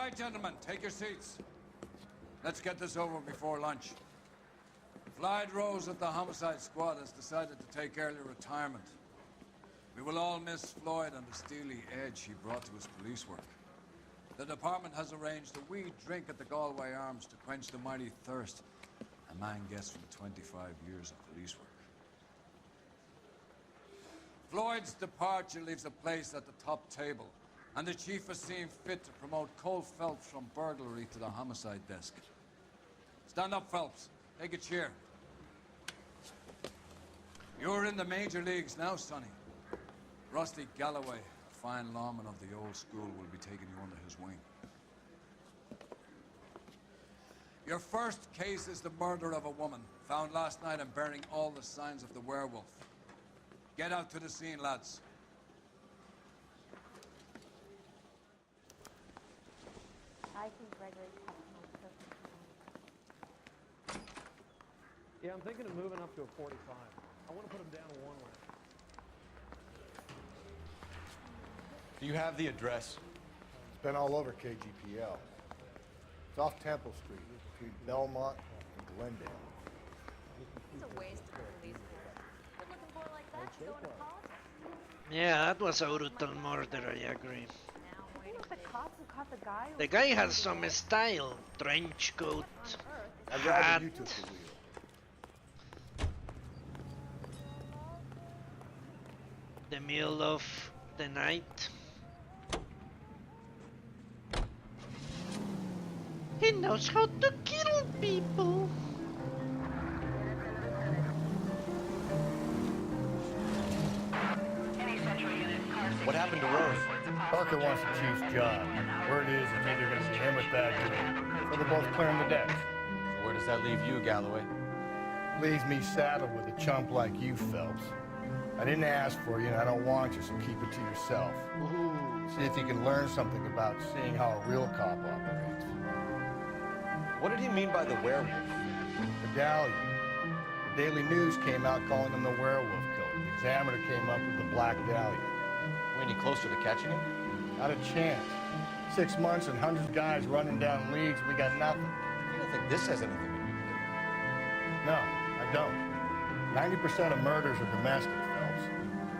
right, gentlemen, take your seats. Let's get this over before lunch. Floyd Rose at the Homicide Squad has decided to take early retirement. We will all miss Floyd and the steely edge he brought to his police work. The department has arranged a wee drink at the Galway Arms to quench the mighty thirst a man gets from 25 years of police work. Floyd's departure leaves a place at the top table, and the chief has seen fit to promote Cole Phelps from burglary to the homicide desk. Stand up, Phelps. Take a cheer. You're in the major leagues now, Sonny. Rusty Galloway, a fine lawman of the old school, will be taking you under his wing. Your first case is the murder of a woman, found last night and bearing all the signs of the werewolf. Get out to the scene, lads. I think Gregory's having a perfect. Yeah, I'm thinking of moving up to a 45. I want to put him down to one lane. Do you have the address? It's been all over KGPL. It's off Temple Street, between Belmont and Glendale. It's a waste of a police force. Good looking boy like that should go into politics. Yeah, that was a brutal murder, I agree. You know the cops who caught the guy? The guy has some style. Trench coat, I'd hat. rather you took the wheel. The middle of the night. He knows how to kill people. What happened to Rose? Parker wants the chief's job. Word is it's either going to be him or Thad Green. So they're both clearing the decks. So where does that leave you, Galloway? Leaves me saddled with a chump like you, Phelps. I didn't ask for you, and I don't want you, so keep it to yourself. See if you can learn something about seeing how a real cop operates. What did he mean by the werewolf? Medallion. The Daily News came out calling him the werewolf killer. The Examiner came up with the Black Dahlia. We any closer to catching him? Not a chance. 6 months and hundreds of guys running down leagues, we got nothing. You don't think this has anything to do with it? No, I don't. 90% of murders are domestic, Phelps.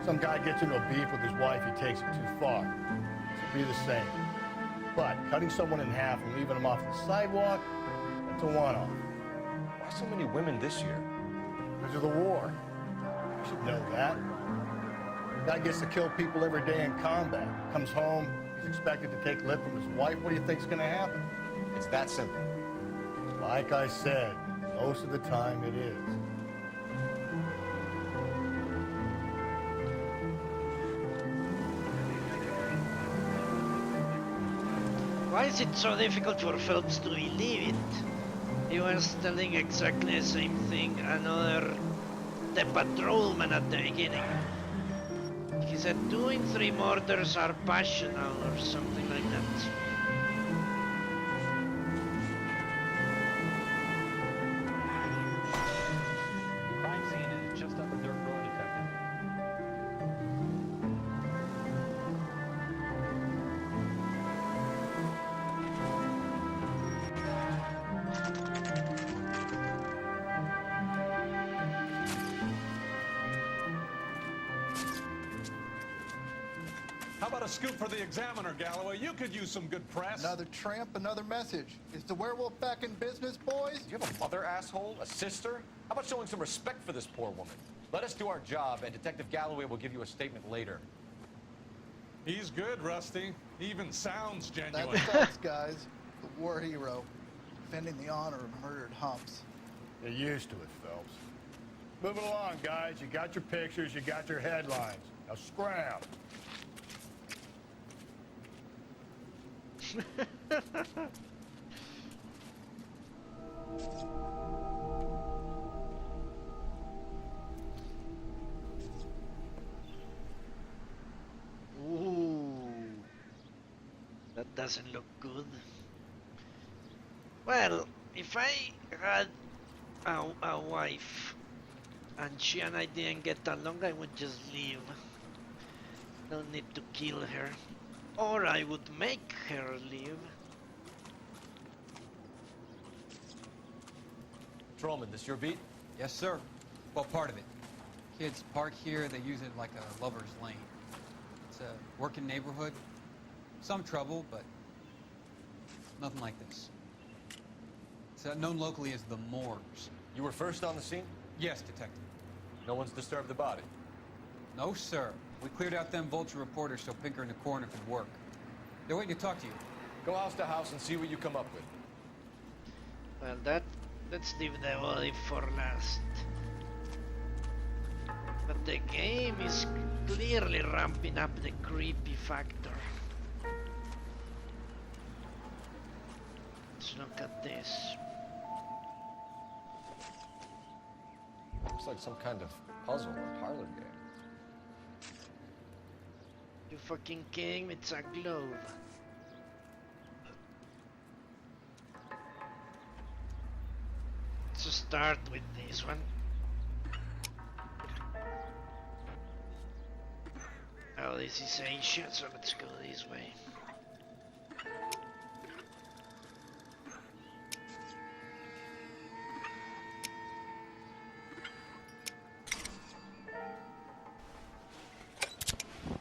Some guy gets into a beef with his wife, he takes it too far. It'll be the same. But cutting someone in half and leaving them off the sidewalk, that's a one-off. Why so many women this year? Because of the war. You should know that. Guy gets to kill people every day in combat. Comes home, he's expected to take lip from his wife. What do you think's gonna happen? It's that simple. Like I said, most of the time it is. Why is it so difficult for Phelps to believe it? He was telling exactly the same thing the patrolman at the beginning. He said 2 in 3 murders are passional or something like that. Crime scene is just up a dirt road, Detective. How about a scoop for the Examiner, Galloway? You could use some good press. Another tramp, another message. Is the werewolf back in business, boys? Do you have a mother, asshole? A sister? How about showing some respect for this poor woman? Let us do our job, and Detective Galloway will give you a statement later. He's good, Rusty. He even sounds genuine. That's Phelps, guys. The war hero. Defending the honor of murdered humps. You're used to it, Phelps. Move it along, guys. You got your pictures, you got your headlines. Now scram. Ooh, that doesn't look good. Well, if I had a wife and she and I didn't get along, I would just leave. No need to kill her. Or I would make her leave. Patrolman, this your beat? Yes, sir. Well, part of it. Kids park here, they use it like a lover's lane. It's a working neighborhood. Some trouble, but nothing like this. It's known locally as the Morgues. You were first on the scene? Yes, detective. No one's disturbed the body? No, sir. We cleared out them vulture reporters so Pinker and the coroner could work. They're waiting to talk to you. Go house to house and see what you come up with. Well, let's leave the olive for last. But the game is clearly ramping up the creepy factor. Let's look at this. Looks like some kind of puzzle or parlor game. You fucking kidding me? It's a glove. Let's start with this one. Oh, this is ancient, so let's go this way.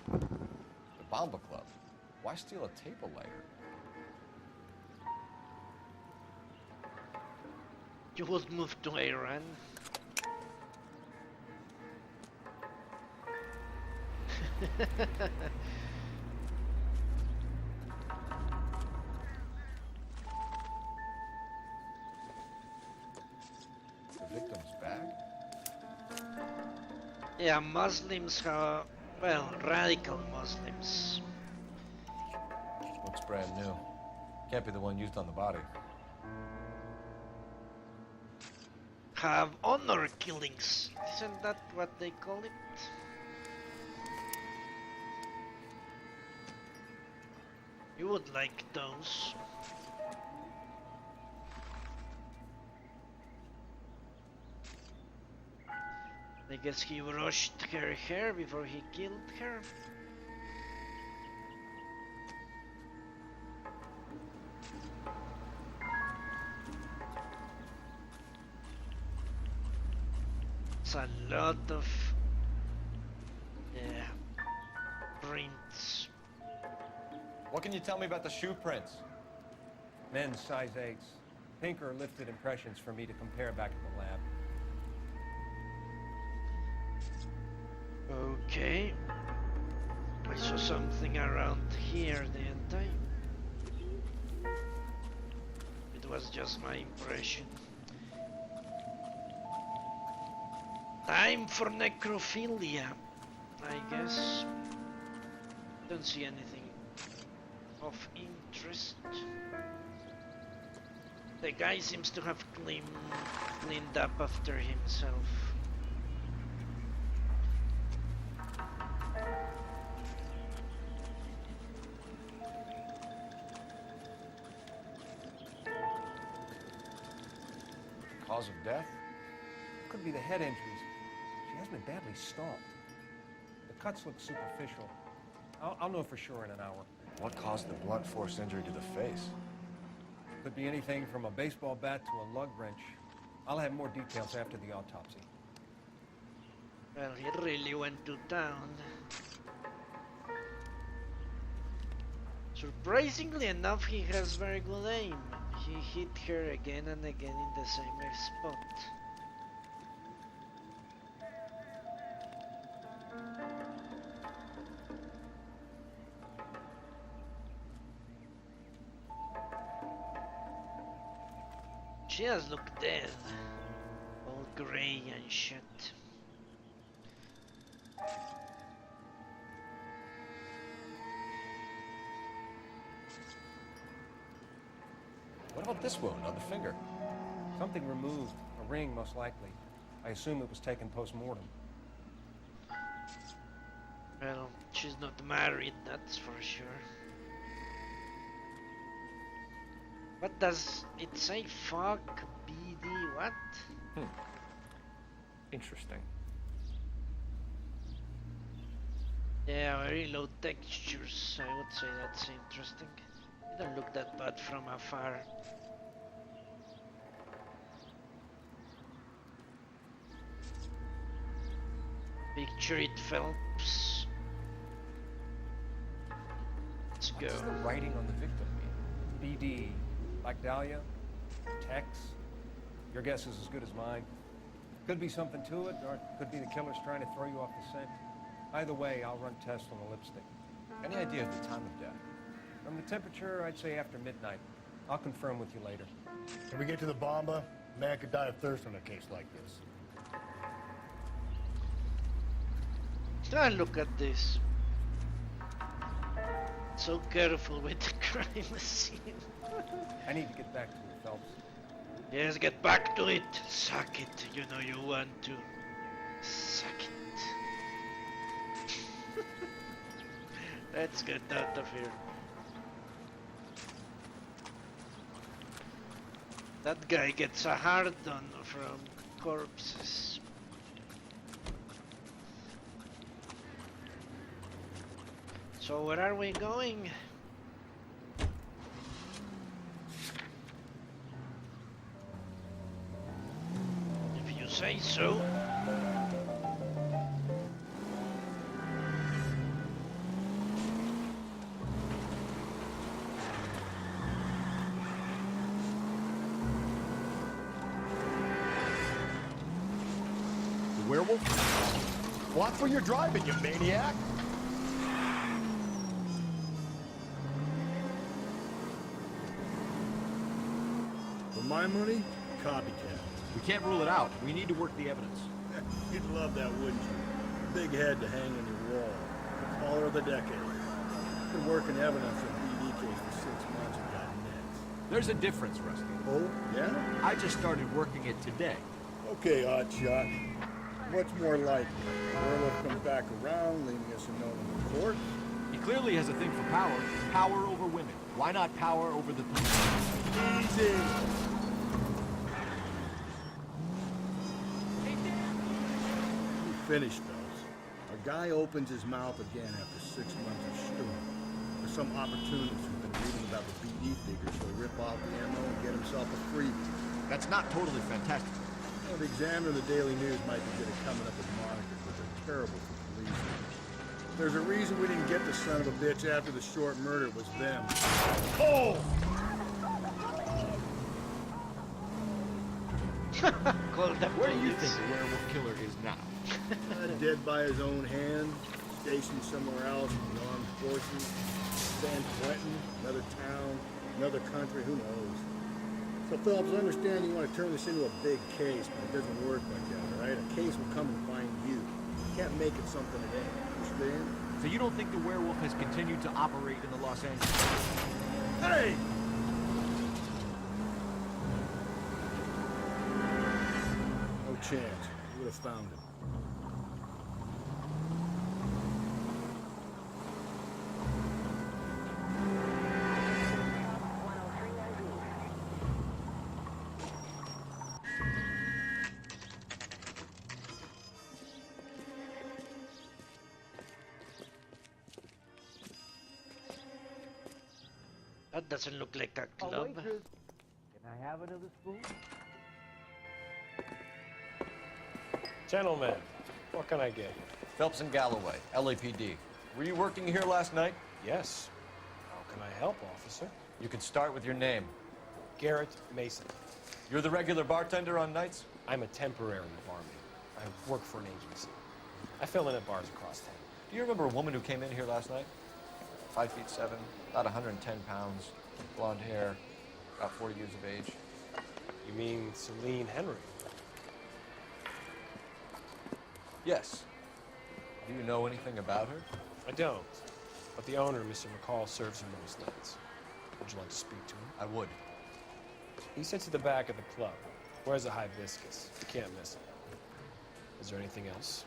The Bomba Club. Why steal a table lighter? You would move to Iran. The victim's bag? Yeah, Muslims have, well, radical Muslims. Looks brand new. Can't be the one used on the body. Have honor killings. Isn't that what they call it? You would like those. I guess he rushed her hair before he killed her. It's a lot of prints. What can you tell me about the shoe prints? Men's size 8s. Pinker lifted impressions for me to compare back to the lab. Okay. I saw something around here, didn't I? It was just my impression. Time for necrophilia, I guess. Don't see anything of interest. The guy seems to have cleaned up after himself. Cause of death? Could be the head injuries. She has been badly stalked. The cuts look superficial. I'll know for sure in an hour. What caused the blunt force injury to the face? Could be anything from a baseball bat to a lug wrench. I'll have more details after the autopsy. Well, he really went to town. Surprisingly enough, he has very good aim. He hit her again and again in the same spot. She does look dead, all grey and shit. What about this wound on the finger? Something removed, a ring most likely. I assume it was taken post-mortem. Well, she's not married, that's for sure. What does it say? Fuck BD what? Interesting. Yeah, very low textures. I would say that's interesting. It don't look that bad from afar. Picture it, Phelps. Let's What go. does the writing on the victim mean? BD, like Dahlia, Tex. Your guess is as good as mine. Could be something to it, or it could be the killer's trying to throw you off the scent. Either way, I'll run tests on the lipstick. Any idea of the time of death? From the temperature, I'd say after midnight. I'll confirm with you later. When we get to the bomba, a man could die of thirst on a case like this. Ah, look at this. So careful with the crime scene. I need to get back to it, Phelps. Yes, get back to it. Suck it. You know you want to. Suck it. Let's get out of here. That guy gets a hard on from corpses. So where are we going? If you say so. The werewolf? Watch where you're driving, you maniac! For my money, copycat. We can't rule it out. We need to work the evidence. You'd love that, wouldn't you? Big head to hang on your wall. The caller of the decade. Been working evidence on BD case for 6 months and got nets. There's a difference, Rusty. Oh, yeah? I just started working it today. Okay, Oddshot. What's more likely? Werewolf comes back around, leaving us a note in the court? He clearly has a thing for power. Power over women. Why not power over the police? Easy! We finished, fellas. Our guy opens his mouth again after 6 months of stewing. There's some opportunist who's been reading about the BD figures, so he rip off the ammo and get himself a freebie. That's not totally fantastic. Well, the Examiner and the Daily News might be good at coming up with monikers, but they're terrible for police. There's a reason we didn't get the son of a bitch after the short murder. It was them. Oh! Where do you think the werewolf killer is now? Dead by his own hand, stationed somewhere else in the armed forces. San Quentin, another town, another country, who knows? So, Phillips, I understand you want to turn this into a big case, but it doesn't work like that, all right? A case will come and find you. You can't make it something it ain't. Understand? So you don't think the werewolf has continued to operate in the Los Angeles? Hey! No chance. You would have found him. That doesn't look like a club. Can I have another spoon? Gentlemen, what can I get you? Phelps and Galloway, LAPD. Were you working here last night? Yes. How can I help, officer? You can start with your name. Garrett Mason. You're the regular bartender on nights? I'm a temporary barman. I work for an agency. I fill in at bars across town. Do you remember a woman who came in here last night? 5'7", about 110 pounds, blonde hair, about 40 years of age. You mean Celine Henry? Yes. Do you know anything about her? I don't. But the owner, Mr. McCall, serves her most nights. Would you like to speak to him? I would. He sits at the back of the club. Wears a hibiscus. You can't miss him. Is there anything else?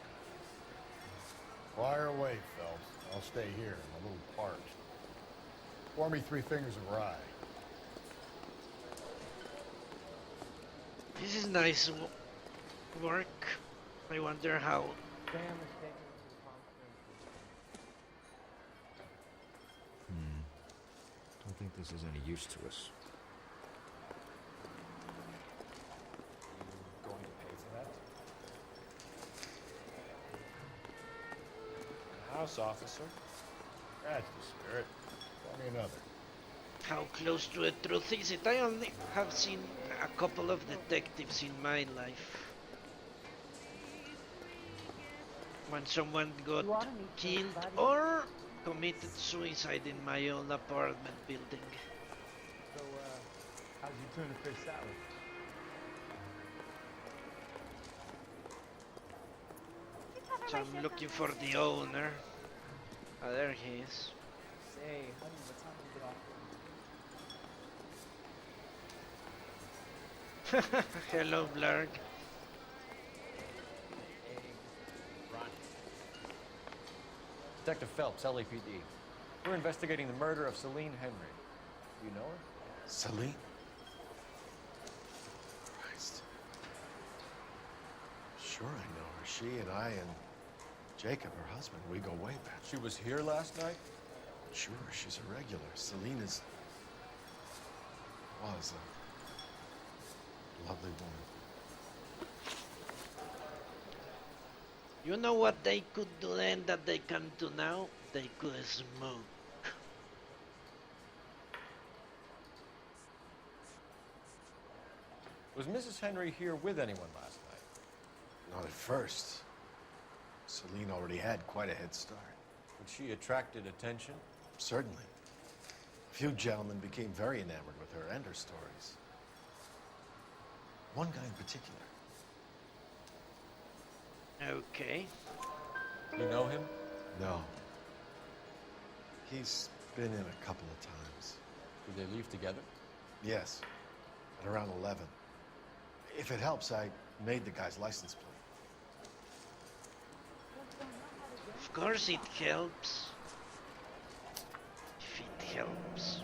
Fire away, Phelps. I'll stay here. I'm a little parched. Pour me 3 fingers of rye. This is nice work. I wonder how. Don't think this is any use to us. Going to pay for that? house, officer. That's the spirit. Tell me another. How close to the truth is it? I only have seen a couple of detectives in my life. When someone got killed or committed suicide in my own apartment building. So, how's your tuna fish salad? So I'm looking for the owner. Ah, there he is. Say, honey, what time did you get off? Hello, Blarg. Detective Phelps, LAPD. We're investigating the murder of Celine Henry. You know her? Celine? Christ. Sure I know her. She and I and Jacob, her husband, we go way back. She was here last night? Sure, she's a regular. Celine was a lovely woman. You know what they could do then that they can do now? They could smoke. Was Mrs. Henry here with anyone last night? Not at first. Celine already had quite a head start. But she attracted attention? Certainly. A few gentlemen became very enamored with her and her stories. One guy in particular. Okay. You know him? No. He's been in a couple of times. Did they leave together? Yes. At around 11. If it helps, I made the guy's license plate. Of course it helps. If it helps.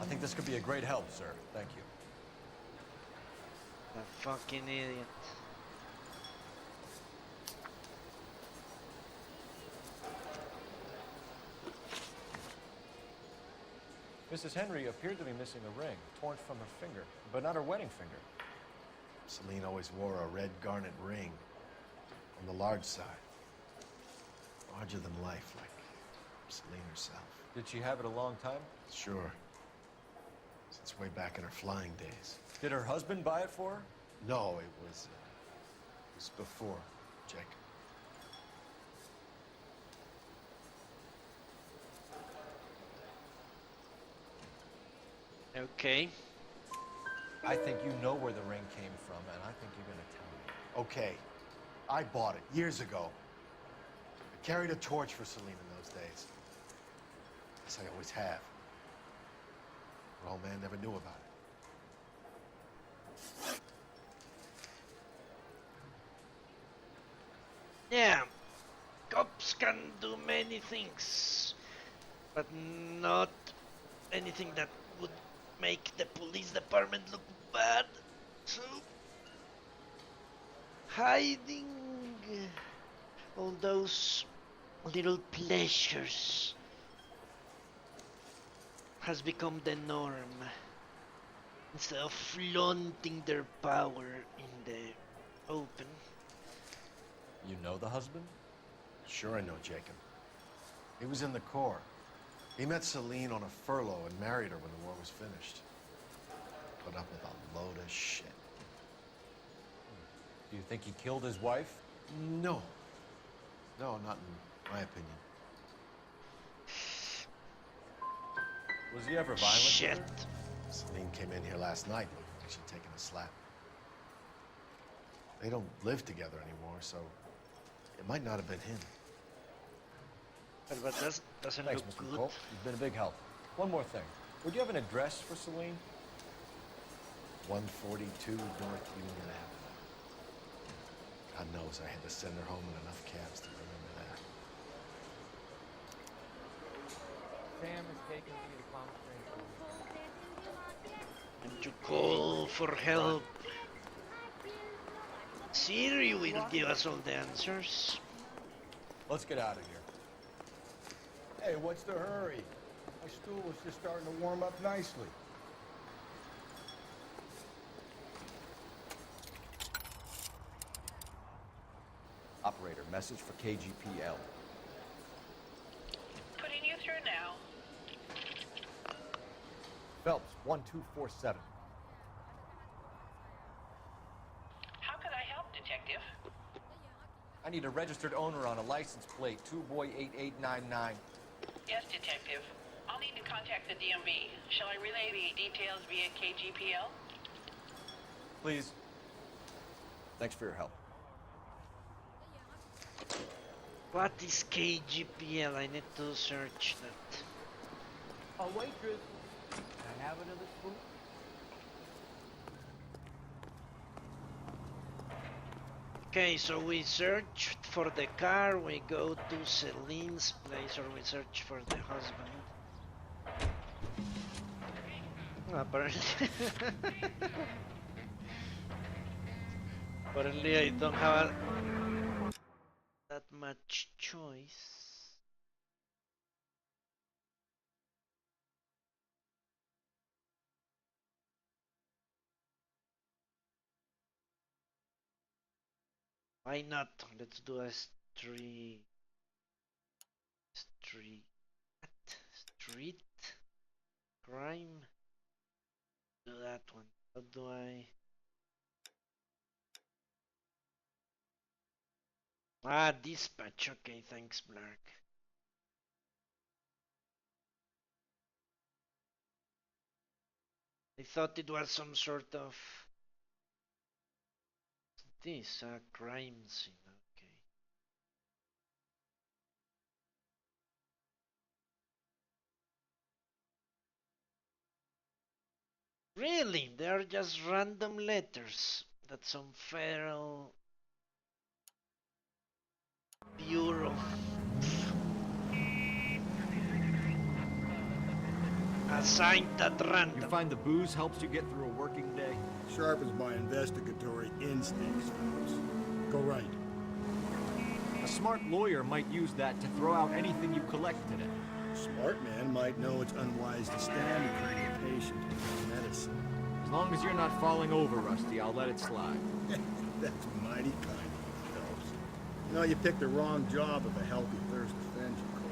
I think this could be a great help, sir. Thank you. A fucking idiot. Mrs. Henry appeared to be missing a ring, torn from her finger, but not her wedding finger. Celine always wore a red garnet ring on the large side. Larger than life, like Celine herself. Did she have it a long time? Sure. Since way back in her flying days. Did her husband buy it for her? No, it was before Jacob. Okay. I think you know where the ring came from, and I think you're gonna tell me. Okay. I bought it years ago. I carried a torch for Celine in those days. As I always have. Her old man never knew about it. Yeah. Cops can do many things. But not anything that would make the police department look bad. So hiding all those little pleasures has become the norm instead of flaunting their power in the open. You know the husband? Sure I know Jacob. He was in the Corps. He met Celine on a furlough and married her when the war was finished. Put up with a load of shit. Do you think he killed his wife? No. No, not in my opinion. Was he ever violent? Shit. Celine came in here last night looking like she'd taken a slap. They don't live together anymore, so it might not have been him. But that doesn't Thanks, look Mr. good. Cole. You've been a big help. One more thing. Would you have an address for Celine? 142 North Union Avenue. God knows I had to send her home in enough cabs to remember that. Sam is taking me to Palm Springs. And to call for help. Siri will give us all the answers. Let's get out of here. Hey, what's the hurry? My stool was just starting to warm up nicely. Operator, message for KGPL. Phelps, 1247. How could I help, Detective? I need a registered owner on a license plate, 2boy8899. Yes, Detective. I'll need to contact the DMV. Shall I relay the details via KGPL? Please. Thanks for your help. What is KGPL? I need to search that. A waitress. Can I have another spoon? Okay, so we search for the car, we go to Celine's place, or we search for the husband. Apparently, apparently I don't have that much choice. Why not? Let's do a street crime. Do that one. How do I? Dispatch. Okay, thanks, Blark. I thought it was some sort of this crime scene. Okay. Really? They are just random letters that some federal bureau assigned at random. You find the booze helps you get through a working day? Sharpens my investigatory instincts, Phelps. Go right. A smart lawyer might use that to throw out anything you collect today. A smart man might know it's unwise to stand in front of a patient with medicine. As long as you're not falling over, Rusty, I'll let it slide. That's mighty kind of you, Phelps. You know, you picked the wrong job of a healthy thirst offends you, Cole.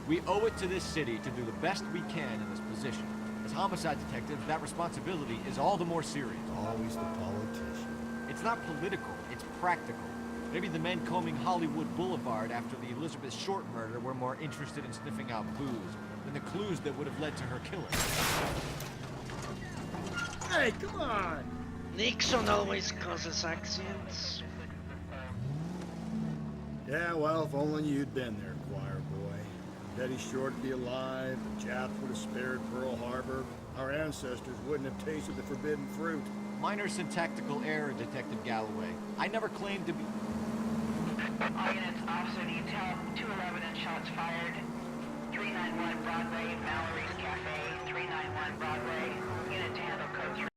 We owe it to this city to do the best we can in this position. As homicide detectives, that responsibility is all the more serious. Always the politician. It's not political, it's practical. Maybe the men combing Hollywood Boulevard after the Elizabeth Short murder were more interested in sniffing out booze than the clues that would have led to her killing. Hey, come on! Nixon always causes accidents. Yeah, well, if only you'd been there, choir boy. Betty Short be alive, the Japs would have spared Pearl Harbor, our ancestors wouldn't have tasted the forbidden fruit. Minor syntactical error, Detective Galloway. I never claimed to be... All units, officer detail, 211 and shots fired. 391 Broadway, Mallory's Cafe, 391 Broadway. Unit to handle code 3.